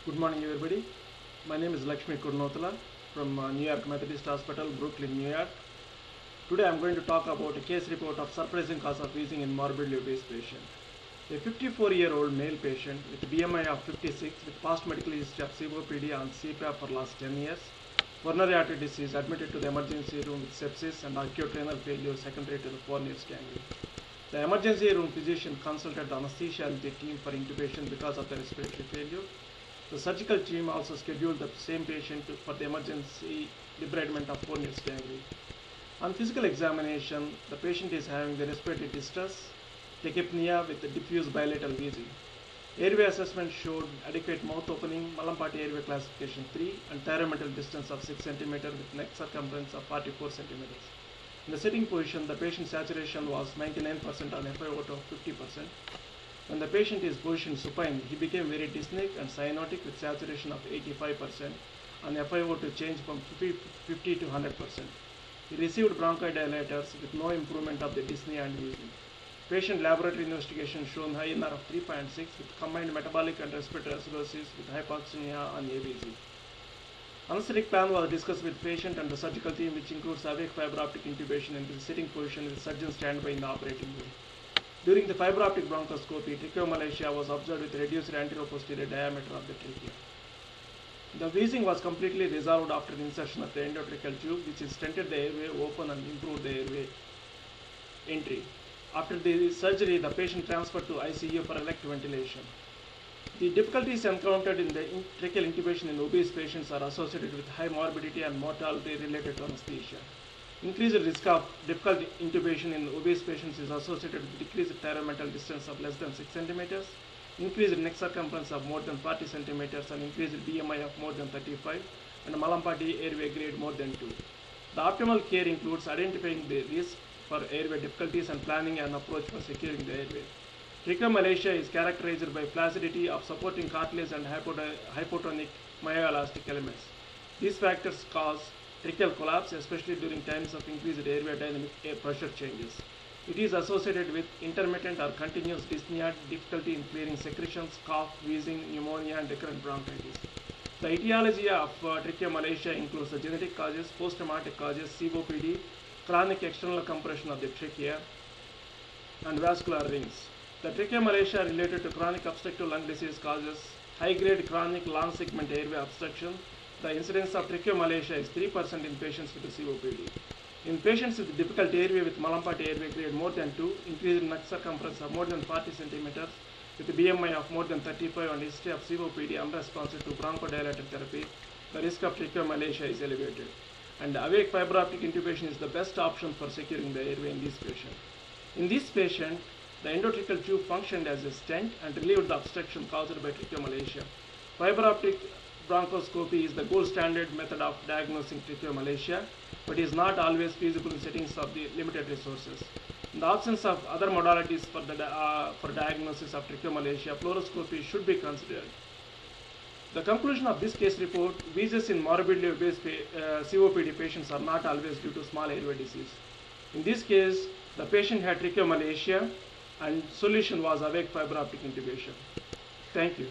Good morning, everybody. My name is Lakshmi Kurnotala from New York Methodist Hospital, Brooklyn, New York. Today I am going to talk about a case report of surprising cause of wheezing in morbidly obese patient. A 54-year-old male patient with BMI of 56 with past medical history of COPD on CPAP for last 10 years, coronary artery disease, admitted to the emergency room with sepsis and acute renal failure secondary to the corneal gangrene. The emergency room physician consulted the anesthesiology team for intubation because of the respiratory failure. The surgical team also scheduled the same patient for the emergency debridement of corneal gangrene. On physical examination, the patient is having the respiratory distress, tachypnea with diffuse bilateral wheezing. Airway assessment showed adequate mouth opening, Mallampati airway classification 3, and thyromental distance of 6 cm with neck circumference of 44 cm. In the sitting position, the patient's saturation was 99% on FiO2 of 50%. When the patient is positioned supine, he became very dyspneic and cyanotic with saturation of 85% and FiO2 change from 50 to 100%. He received bronchodilators with no improvement of the dyspnea and wheezing. Patient laboratory investigation shown INR of 3.6 with combined metabolic and respiratory acidosis with hypoxemia and ABC. Anesthetic plan was discussed with patient and the surgical team, which includes awake fiber optic intubation in the sitting position with surgeon standby in the operating room. During the fiber optic bronchoscopy, tracheomalacia was observed with reduced anterior-posterior diameter of the trachea. The wheezing was completely resolved after the insertion of the endotracheal tube, which is stented the airway open and improved the airway entry. After the surgery, the patient transferred to ICU for elective ventilation. The difficulties encountered in the tracheal intubation in obese patients are associated with high morbidity and mortality related to anesthesia. Increased risk of difficult intubation in obese patients is associated with decreased thyromental distance of less than 6 cm, increased neck circumference of more than 40 cm, and increased BMI of more than 35, and Mallampati airway grade more than 2. The optimal care includes identifying the risk for airway difficulties and planning an approach for securing the airway. Tracheomalacia is characterized by flaccidity of supporting cartilage and hypotonic myoelastic elements. These factors cause tracheal collapse, especially during times of increased airway dynamic air pressure changes. It is associated with intermittent or continuous dyspnea, difficulty in clearing secretions, cough, wheezing, pneumonia, and recurrent bronchitis. The etiology of tracheomalacia includes the genetic causes, post-traumatic causes, COPD, chronic external compression of the trachea, and vascular rings. The tracheomalacia related to chronic obstructive lung disease causes high-grade chronic long segment airway obstruction. The incidence of tracheomalacia is 3% in patients with COPD. In patients with difficult airway with Mallampati airway grade more than 2, increased neck circumference of more than 40 cm, with BMI of more than 35 and history of COPD unresponsive to bronchodilator therapy, the risk of tracheomalacia is elevated. And awake fiber optic intubation is the best option for securing the airway in this patient. In this patient, the endotracheal tube functioned as a stent and relieved the obstruction caused by tracheomalacia. Fiber optic bronchoscopy is the gold standard method of diagnosing tracheomalacia, but is not always feasible in settings of the limited resources. In the absence of other modalities for diagnosis of tracheomalacia, fluoroscopy should be considered. The conclusion of this case report: wheezes in morbidly obese COPD patients are not always due to small airway disease. In this case, the patient had tracheomalacia and solution was awake fiber optic intubation. Thank you.